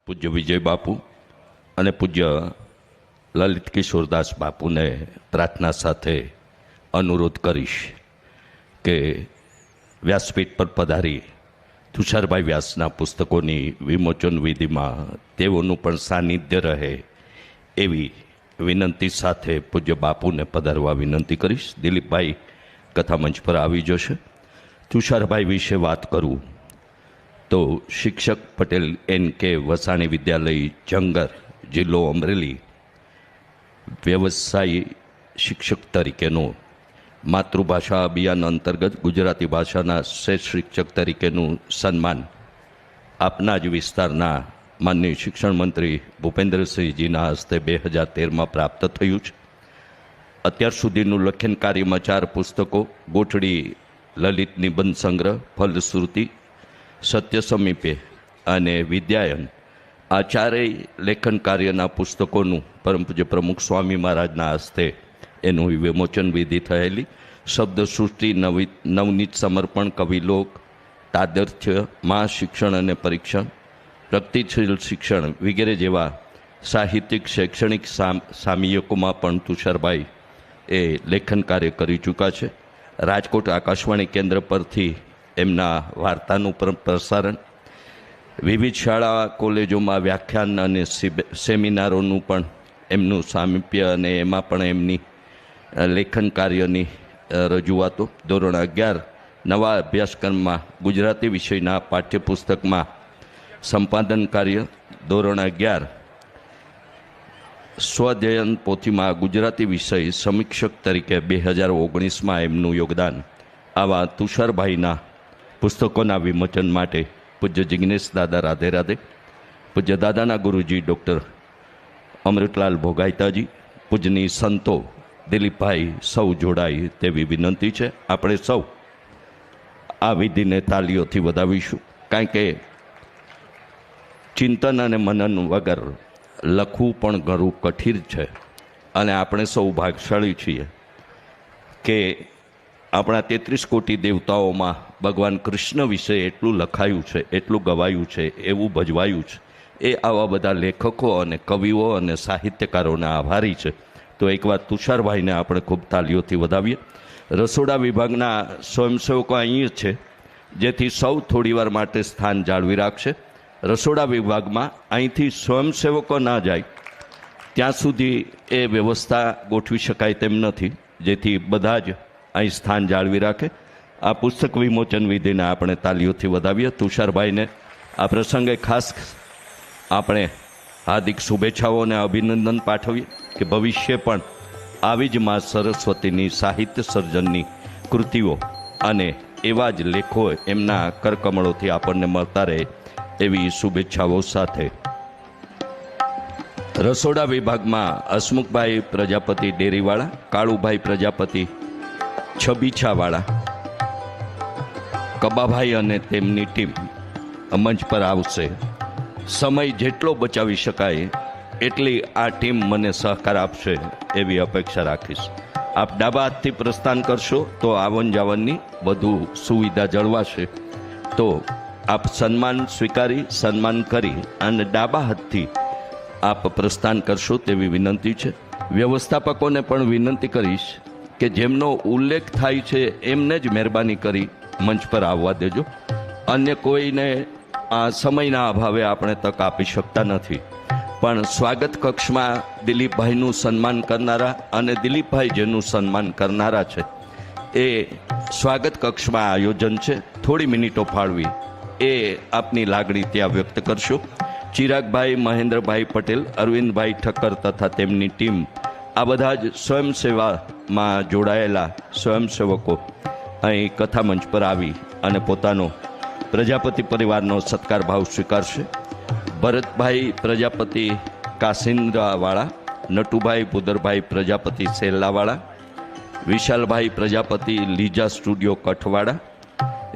પૂજ્ય વિજય બાપુ અને પૂજ્ય લલિત કિશોરદાસ બાપુને પ્રાર્થના સાથે અનુરોધ કરીશ કે વ્યાસપીઠ પર પધારી તુષારભાઈ વ્યાસના પુસ્તકોની વિમોચન વિધિમાં તેઓનું પણ સાનિધ્ય રહે એવી વિનંતી સાથે પૂજ્ય બાપુને પધારવા વિનંતી કરીશ. દિલીપભાઈ કથામંચ પર આવી જશે. તુષારભાઈ વિશે વાત કરું તો શિક્ષક પટેલ NK વસાણી વિદ્યાલય જંગર, જિલ્લો અમરેલી, વ્યવસાયી શિક્ષક તરીકેનો માતૃભાષા અભિયાન અંતર્ગત ગુજરાતી ભાષાના શ્રેષ્ઠ શિક્ષક તરીકેનું સન્માન આપના જ વિસ્તારના માનનીય શિક્ષણ મંત્રી ભૂપેન્દ્રસિંહજીના હસ્તે 2013માં પ્રાપ્ત થયું છે. અત્યાર સુધીનું લખન કાર્યમાં 4 પુસ્તકો, ગોઠડી લલિત નિબંધ સંગ્રહ, ફલશ્રુતિ, સત્ય સમીપે અને વિદ્યાયન, આ ચારેય લેખન કાર્યના પુસ્તકોનું પરમ પૂજ્ય પ્રમુખ સ્વામી મહારાજના હસ્તે એનું વિમોચન વિધિ થયેલી. શબ્દ સૃષ્ટિ, નવનીત સમર્પણ, કવિલોક, તાદર્થ્ય, મા શિક્ષણ અને પરીક્ષણ, પ્રગતિશીલ શિક્ષણ વગેરે જેવા સાહિત્યિક શૈક્ષણિક સામયિકોમાં પણ તુષારભાઈ એ લેખન કાર્ય કરી ચૂક્યા છે. રાજકોટ આકાશવાણી કેન્દ્ર પરથી એમના વાર્તાનું પ્રસારણ, વિવિધ શાળા કોલેજોમાં વ્યાખ્યાન અને સેમિનારોનું પણ એમનું સામીપ્ય અને એમાં પણ એમની લેખન કાર્યની રજૂઆતો. ધોરણ 11 નવા અભ્યાસક્રમમાં ગુજરાતી વિષયના પાઠ્યપુસ્તકમાં સંપાદન કાર્ય, ધોરણ 11 સ્વઅધ્યયન પોથીમાં ગુજરાતી વિષય સમીક્ષક તરીકે 2019માં એમનું યોગદાન. આવા તુષારભાઈના પુસ્તકોના વિમોચન માટે પૂજ્ય જિગ્નેશ દાદા રાધે રાધે, પૂજ્ય દાદાના ગુરુજી ડૉક્ટર અમૃતલાલ ભોગાયતાજી, પૂજની સંતો દિલીપભાઈ સૌ જોડાય તેવી વિનંતી છે. આપણે સૌ આ વિધિને તાલીઓથી વધાવીશું, કારણ કે ચિંતન અને મનન વગર લખવું પણ ઘણું કઠિન છે. અને આપણે સૌ ભાગશાળી છીએ કે આપણા 33 કોટી દેવતાઓમાં ભગવાન કૃષ્ણ વિશે એટલું લખાયું છે, એટલું ગવાયું છે, એવું ભજવાયું છે. એ આવા બધા લેખકો અને કવિઓ અને સાહિત્યકારોને આભારી છે. તો એકવાર તુષારભાઈને આપણે ખૂબ તાલીઓથી વધાવીએ. રસોડા વિભાગના સ્વયંસેવકો અહીં છે, જેથી સૌ થોડીવાર માટે સ્થાન જાળવી રાખશે. રસોડા વિભાગમાં અહીંથી સ્વયંસેવકો ના જાય ત્યાં સુધી એ વ્યવસ્થા ગોઠવી શકાય તેમ નથી, જેથી બધા જ અહીં સ્થાન જાળવી રાખે. આ પુસ્તક વિમોચન વિધિને આપણે તાલીઓથી વધાવીએ. તુષારભાઈને આ પ્રસંગે ખાસ આપણે હાર્દિક શુભેચ્છાઓ અને અભિનંદન પાઠવીએ કે ભવિષ્ય પણ આવી જ મા સરસ્વતીની સાહિત્ય સર્જનની કૃતિઓ અને એવા જ લેખો એમના કરકમળોથી આપણને મળતા રહે એવી શુભેચ્છાઓ સાથે રસોડા વિભાગમાં હસમુખભાઈ પ્રજાપતિ ડેરીવાળા, કાળુભાઈ પ્રજાપતિ છબીછાવાળા, કબાભાઈ અને તેમની ટીમ મંચ પર આવશે. સમય જેટલો બચાવી શકાય એટલી આ ટીમ મને સહકાર આપશે એવી અપેક્ષા રાખીશ. આપ ડાબા હાથથી પ્રસ્થાન કરશો તો આવન જાવનની વધુ સુવિધા જળવાશે. તો આપ સન્માન સ્વીકારી, સન્માન કરી અને ડાબા હાથથી આપ પ્રસ્થાન કરશો તેવી વિનંતી છે. વ્યવસ્થાપકોને પણ વિનંતી કરીશ કે જેમનો ઉલ્લેખ થાય છે એમને જ મહેરબાની કરી મંચ પર આવવા દેજો. અન્ય કોઈને આ સમયના અભાવે આપણે તક આપી શકતા નથી. પણ સ્વાગત કક્ષમાં દિલીપભાઈનું સન્માન કરનારા અને દિલીપભાઈ જેનું સન્માન કરનારા છે એ સ્વાગત કક્ષમાં આયોજન છે. થોડી મિનિટો ફાળવી એ આપની લાગણી ત્યાં વ્યક્ત કરશો. ચિરાગભાઈ, મહેન્દ્રભાઈ પટેલ, અરવિંદભાઈ ઠક્કર તથા તેમની ટીમ, આ બધા જ સ્વયંસેવામાં જોડાયેલા સ્વયંસેવકો અહીં કથામંચ પર આવી અને પોતાનો પ્રજાપતિ પરિવારનો સત્કાર ભાવ સ્વીકારશે. ભરતભાઈ પ્રજાપતિ કાસિન્દ્રાવાળા, નટુભાઈ ભુદરભાઈ પ્રજાપતિ સેલ્લાવાળા, વિશાલભાઈ પ્રજાપતિ લીજા સ્ટુડિયો કઠવાડા,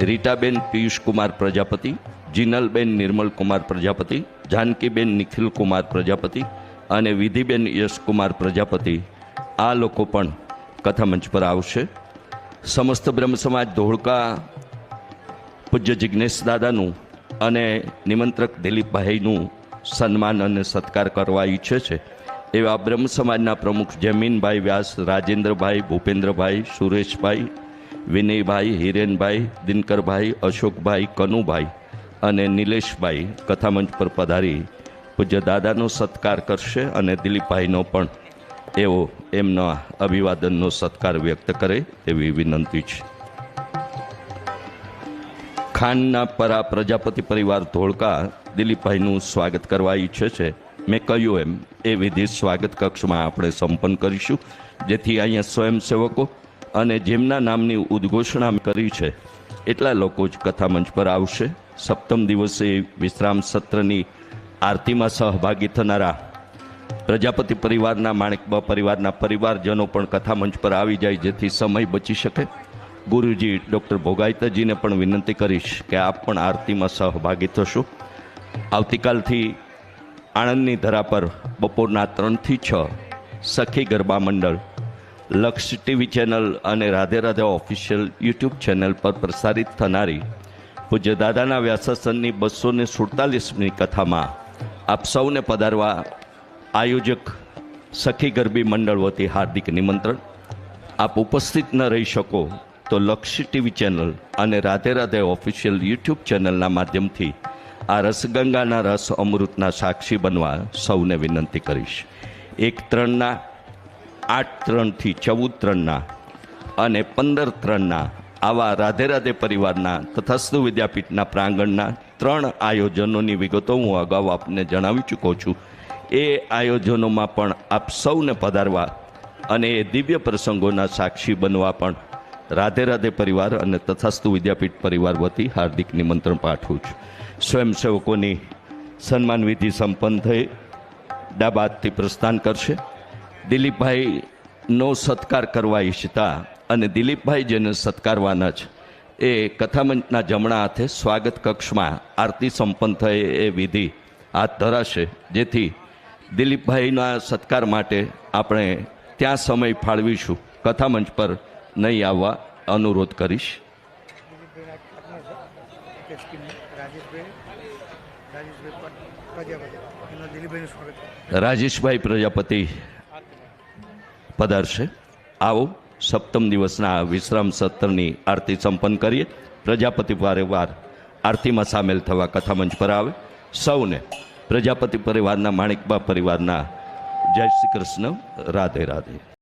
રીટાબેન પિયુષકુમાર પ્રજાપતિ, જીનલબેન નિર્મલકુમાર પ્રજાપતિ, જાનકીબેન નિખિલકુમાર પ્રજાપતિ અને વિધિબેન યશકુમાર પ્રજાપતિ, આ લોકો પણ કથામંચ પર આવશે. સમસ્ત બ્રહ્મ સમાજ ધોળકા પૂજ્ય જિગ્નેશ દાદાનું અને નિમંત્રક દિલીપભાઈનું સન્માન અને સત્કાર કરવા ઈચ્છે છે એવા બ્રહ્મ સમાજના પ્રમુખ જમીનભાઈ વ્યાસ, રાજેન્દ્રભાઈ, ભૂપેન્દ્રભાઈ, સુરેશભાઈ, વિનયભાઈ, હિરેનભાઈ, દિનકરભાઈ, અશોકભાઈ, કનુભાઈ અને નિલેશભાઈ કથામંચ પર પધારી પૂજ્ય દાદાનો સત્કાર કરશે અને દિલીપભાઈનો પણ એવો એમના અભિવાદનનો સત્કાર વ્યક્ત કરે એવી વિનંતી છે. ખાનના પરા પ્રજાપતિ પરિવાર ધોળકા દિલીપભાઈનું સ્વાગત કરવા ઈચ્છે છે. મેં કહ્યું એમ એ વિધિ સ્વાગત કક્ષમાં આપણે સંપન્ન કરીશું, જેથી અહીંયા સ્વયંસેવકો અને જેમના નામની ઉદ્ઘોષણા કરી છે એટલા લોકો જ કથામંચ પર આવશે. સપ્તમ દિવસે વિશ્રામ સત્રની આરતીમાં સહભાગી થનારા પ્રજાપતિ પરિવારના, માણેકબા પરિવારના પરિવારજનો પણ કથામંચ પર આવી જાય, જેથી સમય બચી શકે. ગુરુજી ડૉક્ટર ભોગાયતાજીને પણ વિનંતી કરીશ કે આપ પણ આરતીમાં સહભાગી થશો. આવતીકાલથી આણંદની ધરા પર બપોરના 3 થી 6 સખી ગરબા મંડળ લક્ષ ટીવી ચેનલ અને Radhe Radhe official YouTube channel પર પ્રસારિત થનારી પૂજ્ય દાદાના વ્યાસાસનની 247મી કથામાં આપ સૌને પધારવા આયોજક સખી ગરબી મંડળ વતી હાર્દિક નિમંત્રણ. આપ ઉપસ્થિત ન રહી શકો તો લક્ષ ટીવી ચેનલ અને રાધે રાધે ઓફિશિયલ યુટ્યુબ ચેનલના માધ્યમથી આ રસગંગાના રસ અમૃતના સાક્ષી બનવા સૌને વિનંતી કરીશ. 1/3ના, 8/3થી 14/3ના અને 15/3ના આવા રાધે રાધે પરિવારના તથાસ્તુ વિદ્યાપીઠના પ્રાંગણના 3 આયોજનોની વિગતો હું અગાઉ આપને જણાવી ચૂક્યો છું. એ આયોજનોમાં પણ આપ સૌને પધારવા અને એ દિવ્ય પ્રસંગોના સાક્ષી બનવા પણ રાધે રાધે પરિવાર અને તથાસ્તુ વિદ્યાપીઠ પરિવાર વતી હાર્દિક નિમંત્રણ પાઠવું છું. સ્વયંસેવકોની સન્માન વિધિ સંપન્ન થઈ ડાબાદથી પ્રસ્થાન કરશે. દિલીપભાઈનો સત્કાર કરવા ઈચ્છતા અને દિલીપભાઈ જેને સત્કારવાના છે એ કથામંચના જમણા હાથે સ્વાગત કક્ષમાં આરતી સંપન્ન થઈ એ વિધિ હાથ ધરાશે, જેથી દિલીપભાઈના સત્કાર માટે આપણે ત્યાં સમય ફાળવીશું. કથામંચ પર નહીં આવવા અનુરોધ કરીશ. રાજેશભાઈ પ્રજાપતિ પધારશે. આવો સપ્તમ દિવસના વિશ્રામ સત્રની આરતી સંપન્ન કરીએ. પ્રજાપતિ પરિવાર આરતીમાં સામેલ થવા કથામંચ પર આવે. સૌને પ્રજાપતિ પરિવારના, માણેકબા પરિવારના જય શ્રી કૃષ્ણ, રાધે રાધે.